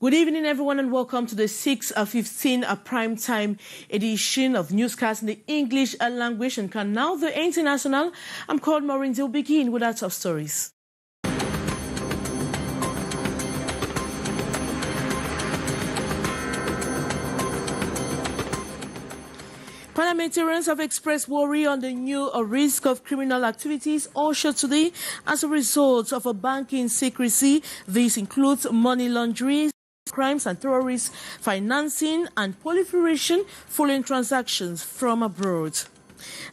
Good evening, everyone, and welcome to the 6:15 prime time edition of newscast in the English language and Canal, the International. I'm called Maureen. We'll begin with our top stories. Parliamentarians have expressed worry on the new risk of criminal activities ushered today as a result of a banking secrecy. This includes money laundering, crimes and terrorist financing and proliferation following transactions from abroad.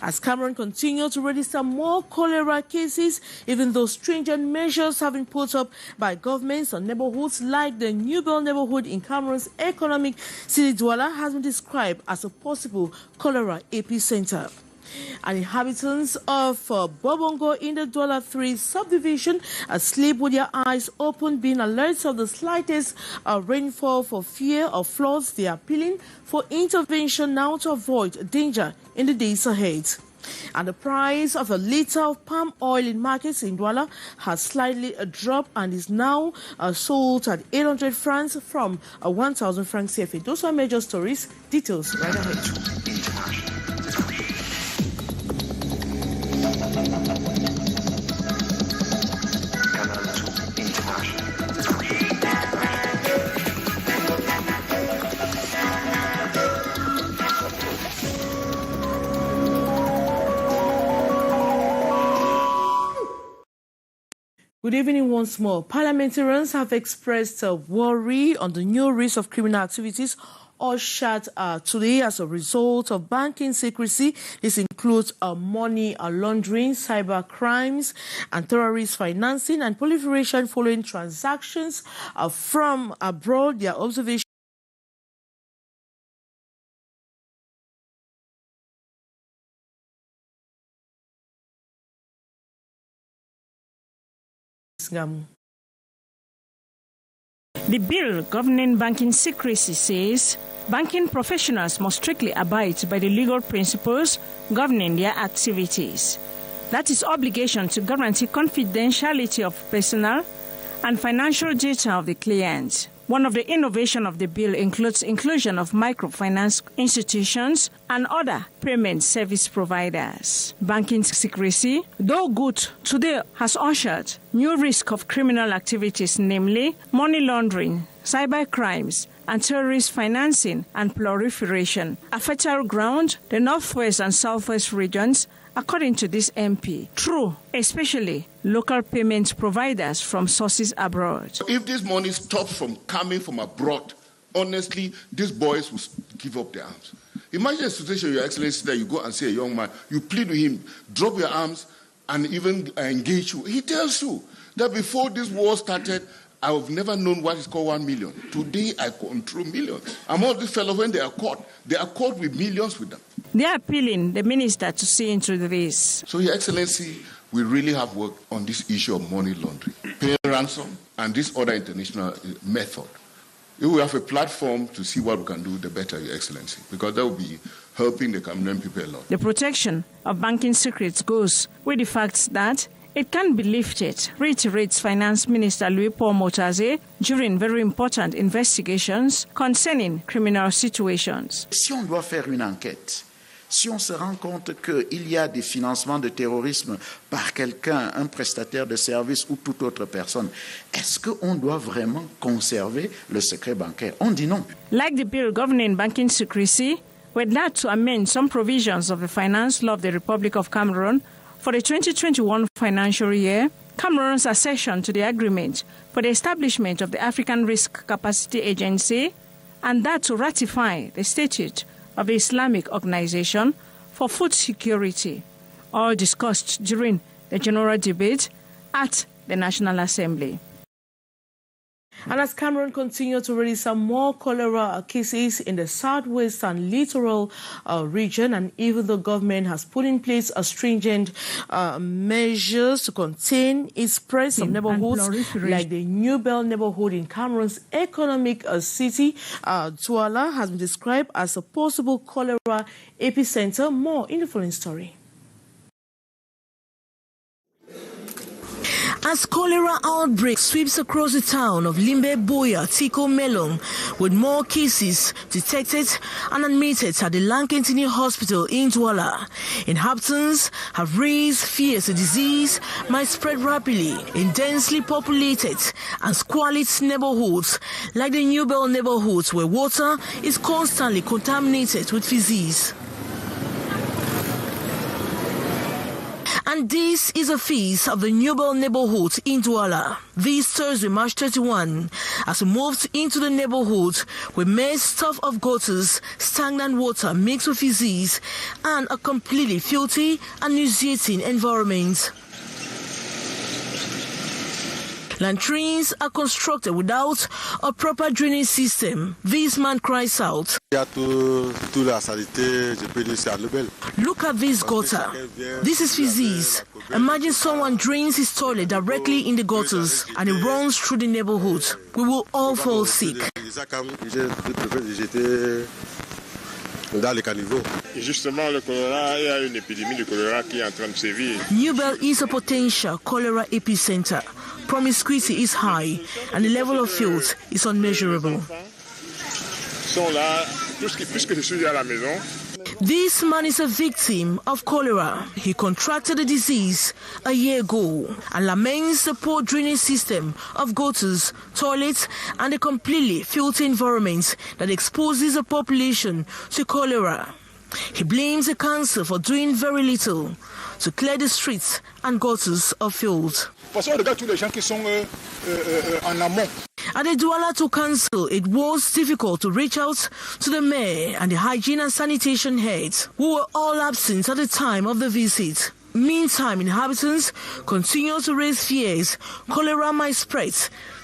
As Cameroon continues to register more cholera cases, even though stringent measures have been put up by governments on neighborhoods like the New Bell neighborhood in Cameroon's economic city Douala has been described as a possible cholera epicenter. And inhabitants of Bobongo in the Douala 3 subdivision sleep with their eyes open, being alert of the slightest rainfall for fear of floods. They are appealing for intervention now to avoid danger in the days ahead. And the price of a liter of palm oil in markets in Douala has slightly dropped and is now sold at 800 francs from 1,000 francs CFA. Those are major stories. Details right ahead. Good evening once more. Parliamentarians have expressed worry on the new risk of criminal activities ushered today as a result of banking secrecy. This includes money laundering, cyber crimes, and terrorist financing and proliferation following transactions from abroad. Their observation The bill governing banking secrecy says banking professionals must strictly abide by the legal principles governing their activities. That is obligation to guarantee confidentiality of personal and financial data of the client. One of the innovations of the bill includes inclusion of microfinance institutions and other payment service providers. Banking secrecy, though good, today has ushered new risk of criminal activities, namely money laundering, cyber crimes, and terrorist financing and proliferation. A fertile ground, the northwest and southwest regions, according to this MP. True, especially local payment providers from sources abroad. If this money stops from coming from abroad, honestly, these boys will give up their arms. Imagine a situation, Your Excellency, that you go and see a young man, you plead with him, drop your arms, and even engage you. He tells you that before this war started, I have never known what is called 1 million. Today, I control millions. And all these fellows, when they are caught with millions with them. They are appealing the minister to see into this. So, Your Excellency, we really have worked on this issue of money laundering, paying ransom, and this other international method. If we have a platform to see what we can do, the better, Your Excellency, because that will be helping the Cameroonian people a lot. The protection of banking secrets goes with the fact that it can be lifted, reiterates Finance Minister Louis-Paul Motaze during very important investigations concerning criminal situations. Si on doit faire une enquête, si on se rend compte qu'il y a des financements de terrorisme par quelqu'un, un prestataire de service ou toute autre personne, est-ce qu'on doit vraiment conserver le secret bancaire? On dit non. Like the bill governing banking secrecy, we're glad to amend some provisions of the Finance Law of the Republic of Cameroon for the 2021 financial year, Cameroon's accession to the agreement for the establishment of the African Risk Capacity Agency, and that to ratify the statute of the Islamic Organization for Food Security, all discussed during the general debate at the National Assembly. And as Cameroon continues to register more cholera cases in the southwest and littoral region, and even the government has put in place a stringent measures to contain its spread, some neighborhoods like the New Bell neighborhood in Cameroon's economic city, Douala, has been described as a possible cholera epicenter. More in the following story. As cholera outbreak sweeps across the town of Limbe Boya, Tiko Melong, with more cases detected and admitted at the Lankentini Hospital in Douala, inhabitants have raised fears the disease might spread rapidly in densely populated and squalid neighborhoods like the New Bell neighborhoods, where water is constantly contaminated with disease. And this is a feast of the Newbell neighborhood in Douala. This Thursday, March 31, as we moved into the neighborhood with mess stuff of gutters, stagnant water mixed with disease, and a completely filthy and nauseating environment. Latrines are constructed without a proper drainage system. This man cries out. Look at this gutter. This is disease. Imagine someone drains his toilet directly in the gutters and it runs through the neighborhood. We will all fall sick. Justement, le choléra, il y a une épidémie de choléra qui est en train de sévir. Newbell is a potential cholera epicenter. Promiscuity is high and the level of filth is unmeasurable. This man is a victim of cholera. He contracted the disease a year ago and laments the poor drainage system of gutters, toilets, and the completely filthy environment that exposes the population to cholera. He blames the council for doing very little to clear the streets and gutters of filth. At the Douala 2 Council, it was difficult to reach out to the mayor and the hygiene and sanitation heads, who were all absent at the time of the visit. Meantime, inhabitants continue to raise fears cholera might spread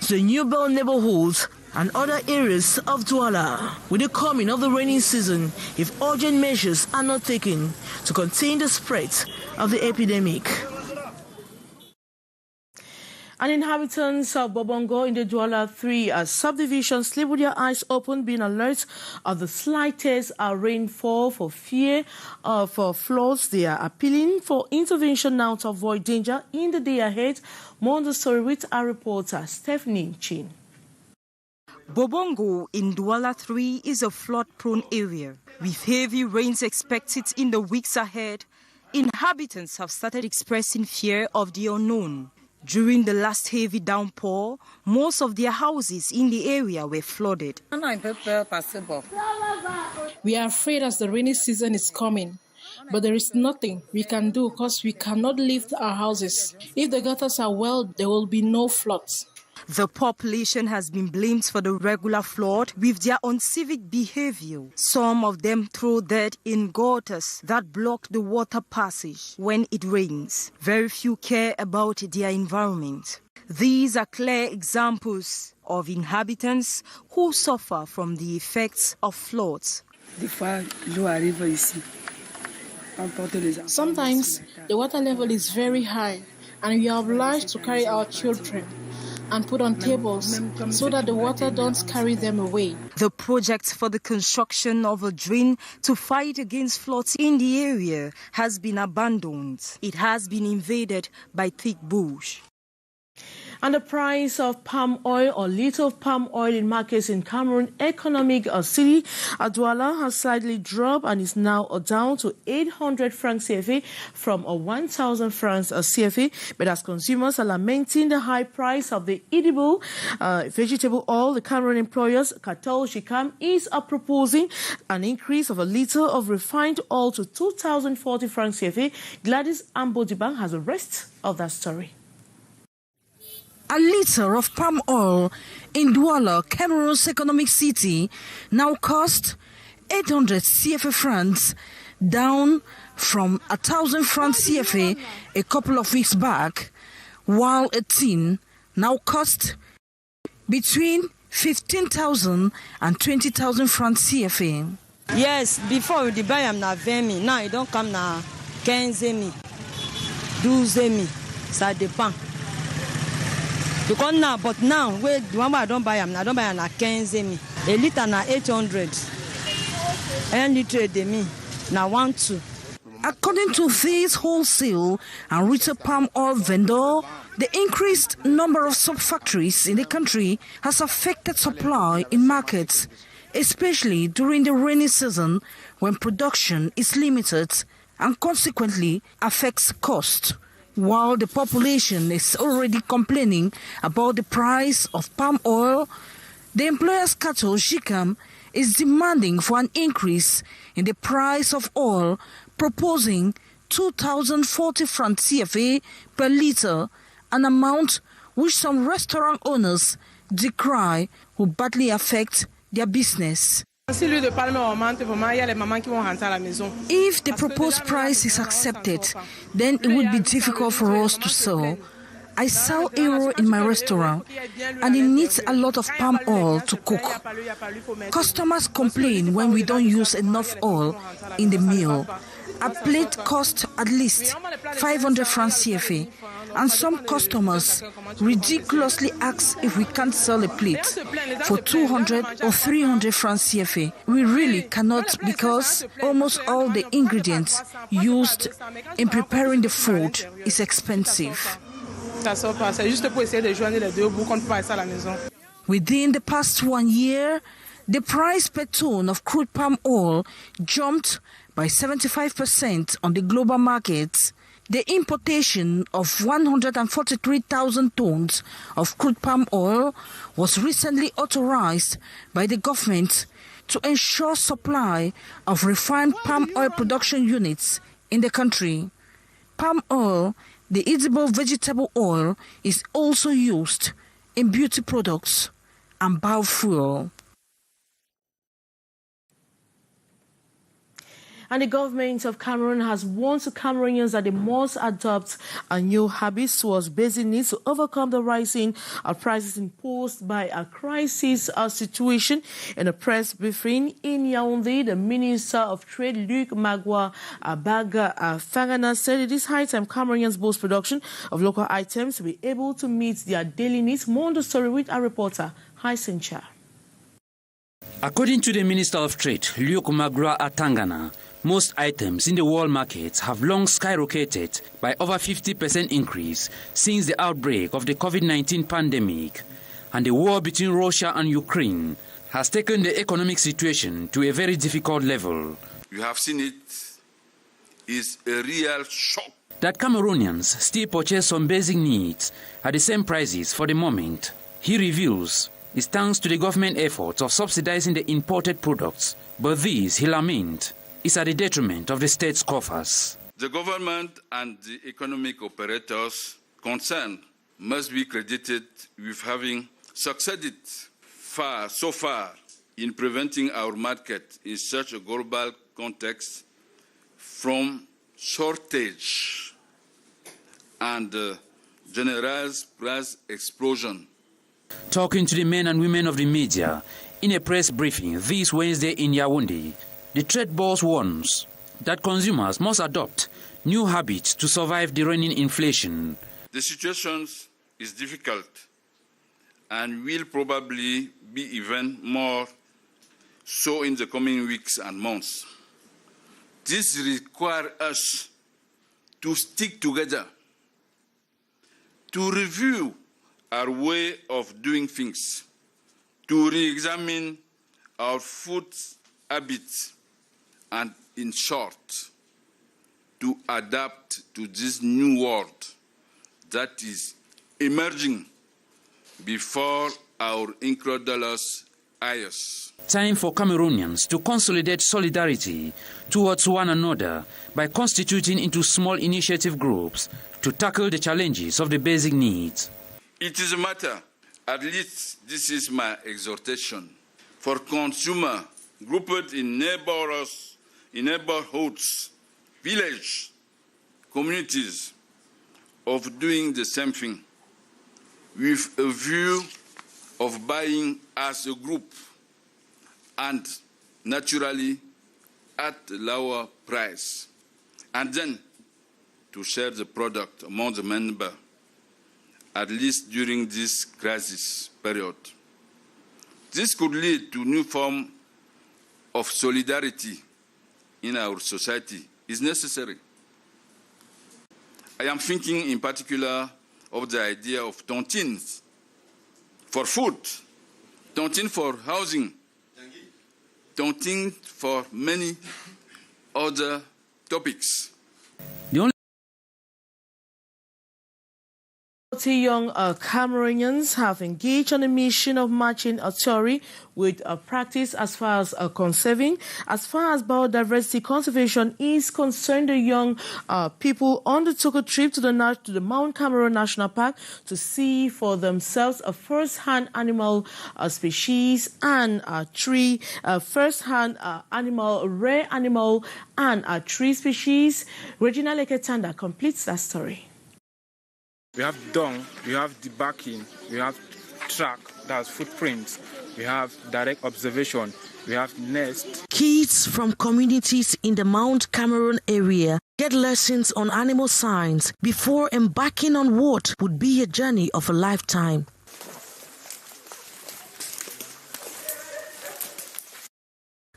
to the New Bell neighborhoods and other areas of Douala with the coming of the rainy season if urgent measures are not taken to contain the spread of the epidemic. And inhabitants of Bobongo in the Douala 3 subdivision sleep with their eyes open, being alert of the slightest rainfall for fear of floods. They are appealing for intervention now to avoid danger in the day ahead. More on the story with our reporter, Stephanie Chin. Bobongo in Douala 3 is a flood-prone area. With heavy rains expected in the weeks ahead, inhabitants have started expressing fear of the unknown. During the last heavy downpour, most of their houses in the area were flooded. We are afraid as the rainy season is coming, but there is nothing we can do because we cannot leave our houses. If the gutters are well, there will be no floods. The population has been blamed for the regular flood with their uncivic behavior. Some of them throw dirt in gutters that block the water passage when it rains. Very few care about their environment. These are clear examples of inhabitants who suffer from the effects of floods. Sometimes the water level is very high and we are obliged to carry our children and put on tables so that the water don't carry them away. The project for the construction of a drain to fight against floods in the area has been abandoned. It has been invaded by thick bush. And the price of palm oil or liter of palm oil in markets in Cameroon economic city Douala has slightly dropped and is now down to 800 francs CFA from 1,000 francs CFA. But as consumers are lamenting the high price of the edible vegetable oil, the Cameroon employers Cartel Shikam is proposing an increase of a liter of refined oil to 2,040 francs CFA. Gladys Ambodibang has the rest of that story. A liter of palm oil in Douala, Cameroon's economic city, now costs 800 CFA francs, down from 1,000 francs CFA a couple of weeks back, while a tin now costs between 15,000 and 20,000 francs CFA. Yes, before the buy am na 20,000, now it don't come na 15,000, 12,000, ça dépend. Because now, but now, wait, the one I don't buy am na 15,000. A liter na 800. And liter de me na 1,2. According to this wholesale and retail palm oil vendor, The increased number of sub-factories in the country has affected supply in markets, especially during the rainy season when production is limited and consequently affects cost. While the population is already complaining about the price of palm oil, the employer's cattle, GICAM, is demanding for an increase in the price of oil, proposing 2,040 francs CFA per litre, an amount which some restaurant owners decry will badly affect their business. If the proposed price is accepted, then it would be difficult for us to sell. I sell euro in my restaurant and it needs a lot of palm oil to cook. Customers complain when we don't use enough oil in the meal. A plate costs at least 500 francs CFA, and some customers ridiculously ask if we can't sell a plate for 200 or 300 francs CFA. We really cannot, because almost all the ingredients used in preparing the food is expensive. Within the past 1 year, the price per ton of crude palm oil jumped by 75% on the global market. The importation of 143,000 tons of crude palm oil was recently authorized by the government to ensure supply of refined palm oil production units in the country. Palm oil, the edible vegetable oil, is also used in beauty products and biofuel. And the government of Cameroon has warned Cameroonians that they must adopt a new habits towards basic needs to overcome the rising prices imposed by a crisis situation. In a press briefing in Yaoundé, the Minister of Trade, Luc Magua Baga Fagana, said it is high time Cameroonians boost production of local items to be able to meet their daily needs. More on the story with our reporter, Haisencha. According to the Minister of Trade, Luc Magua Atangana, most items in the world markets have long skyrocketed by over 50% increase since the outbreak of the COVID-19 pandemic, and the war between Russia and Ukraine has taken the economic situation to a very difficult level. You have seen it is a real shock. That Cameroonians still purchase some basic needs at the same prices for the moment, he reveals, is thanks to the government efforts of subsidizing the imported products, but this, he laments, is at the detriment of the state's coffers. The government and the economic operators concerned must be credited with having succeeded so far in preventing our market in such a global context from shortage and generalized price explosion. Talking to the men and women of the media in a press briefing this Wednesday in Yaoundé, the trade boss warns that consumers must adopt new habits to survive the reigning inflation. The situation is difficult and will probably be even more so in the coming weeks and months. This requires us to stick together, to review our way of doing things, to re-examine our food habits, and in short, to adapt to this new world that is emerging before our incredulous eyes. Time for Cameroonians to consolidate solidarity towards one another by constituting into small initiative groups to tackle the challenges of the basic needs. It is a matter, at least this is my exhortation, for consumers grouped in neighborhoods, villages, communities, of doing the same thing with a view of buying as a group and naturally at a lower price, and then to share the product among the members, at least during this crisis period. This could lead to a new form of solidarity in our society is necessary. I am thinking in particular of the idea of tontines for food, tontine for housing, tontine for many other topics. The only 40 young Cameroonians have engaged on a mission of matching a theory with a practice as far as conserving. As far as biodiversity conservation is concerned, the young people undertook a trip to the Mount Cameroon National Park to see for themselves a first-hand animal species and first-hand animal, rare animal and tree species. Regina Leketanda completes that story. We have dung, we have debacking, we have track, that's footprints, we have direct observation, we have nest. Kids from communities in the Mount Cameroon area get lessons on animal science before embarking on what would be a journey of a lifetime.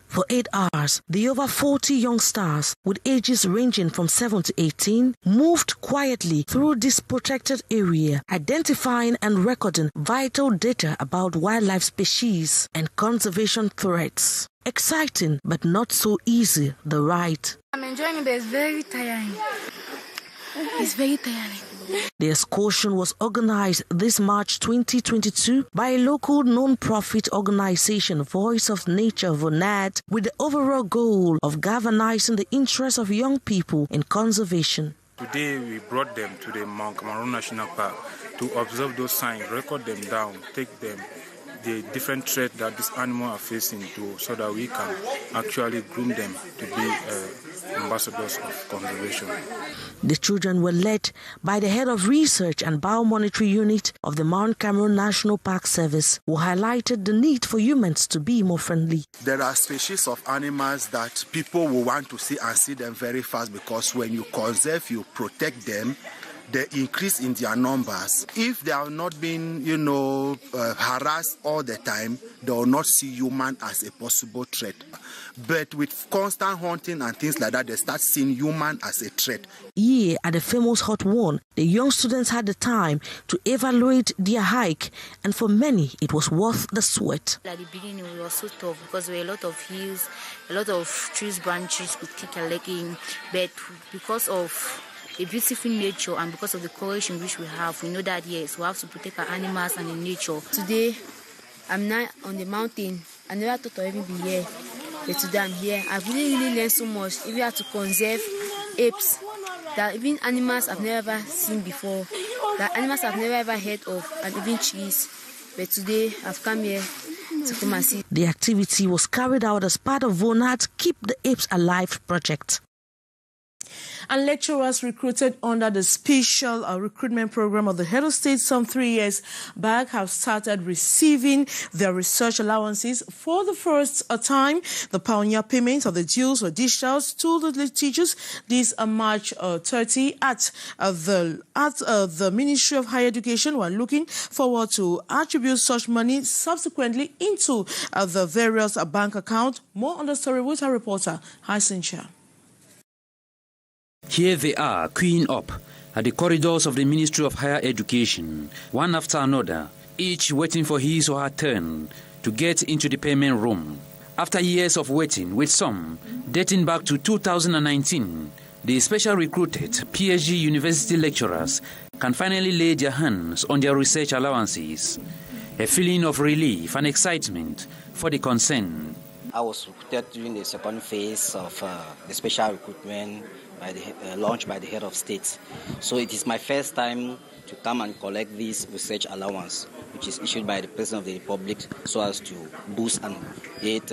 For 8 hours, the over 40 youngsters, with ages ranging from 7 to 18, moved quietly through this protected area, identifying and recording vital data about wildlife species and conservation threats. Exciting, but not so easy, the ride. I'm enjoying it, but it's very tiring. It's very tiring. The excursion was organized this March 2022 by a local non-profit organization, Voice of Nature, VONAD, with the overall goal of galvanizing the interests of young people in conservation. Today we brought them to the Mount Cameroon National Park to observe those signs, record them down, take them the different threats that these animals are facing so that we can actually groom them to be ambassadors of conservation. The children were led by the head of research and biomonitoring unit of the Mount Cameroon National Park Service, who highlighted the need for humans to be more friendly. There are species of animals that people will want to see and see them very fast, because when you conserve, you protect them, they increase in their numbers. If they are not being, harassed all the time, they will not see human as a possible threat. But with constant hunting and things like that, they start seeing human as a threat. Here at the famous Hot One, the young students had the time to evaluate their hike, and for many, it was worth the sweat. At the beginning, it was so tough because there were a lot of hills, a lot of trees, branches could kick a leg in, but because of a beautiful nature and because of the courage in which we have, we know that yes, we have to protect our animals and the nature. Today, I'm now on the mountain. I never thought I'd even be here, but today I'm here. I've really learned so much. If you have to conserve apes, that even animals I've never seen before, that animals I've never ever heard of, and even trees. But today, I've come here to come and see. The activity was carried out as part of VONAD's Keep the Apes Alive project. And lecturers recruited under the special recruitment program of the head of state some 3 years back have started receiving their research allowances for the first time. The pioneer payments of the dues were dished out to the teachers this March 30 at the Ministry of Higher Education. We're looking forward to attribute such money subsequently into the various bank accounts. More on the story with our reporter, Haisincha. Here they are, queuing up at the corridors of the Ministry of Higher Education, one after another, each waiting for his or her turn to get into the payment room. After years of waiting, with some dating back to 2019, the special recruited PhD university lecturers can finally lay their hands on their research allowances. A feeling of relief and excitement for the concerned. I was recruited during the second phase of the special recruitment launched by the head of state. So it is my first time to come and collect this research allowance, which is issued by the President of the Republic so as to boost and create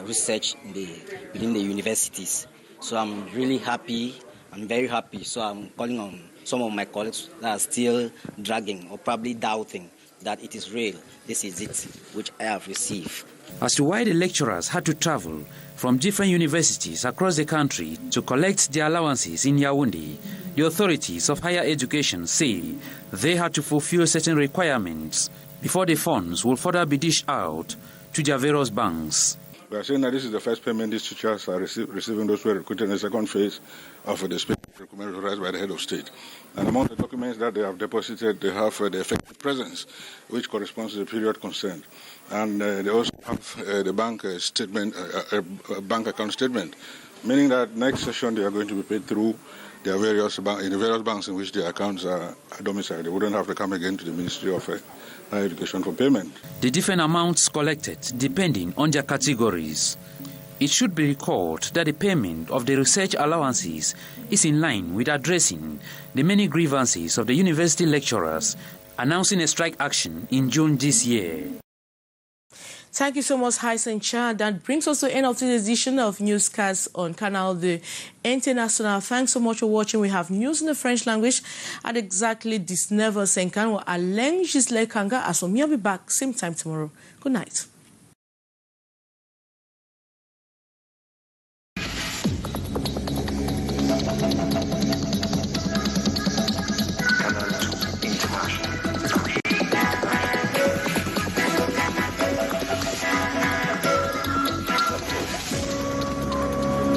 research within the universities. So I'm really happy, I'm very happy. So I'm calling on some of my colleagues that are still dragging or probably doubting that it is real. This is it, which I have received. As to why the lecturers had to travel from different universities across the country to collect their allowances in Yaoundé, the authorities of higher education say they had to fulfill certain requirements before the funds will further be dished out to their various banks. We are saying that this is the first payment these teachers are receiving, those who are recruited in the second phase of the special recruitment authorized by the head of state. And among the documents that they have deposited, they have the effective presence, which corresponds to the period concerned. And they also have the bank statement, bank account statement, meaning that next session they are going to be paid through their various in the various banks in which their accounts are domiciled. They wouldn't have to come again to the Ministry of Higher Education for payment. The different amounts collected depending on their categories. It should be recalled that the payment of the research allowances is in line with addressing the many grievances of the university lecturers, announcing a strike action in June this year. Thank you so much, Hyson Chan. That brings us to the end of today's edition of Newscast on Canal the International. Thanks so much for watching. We have news in the French language at exactly 19h50. Or Alain Gisle Kanga. As for me, I'll be back same time tomorrow. Good night.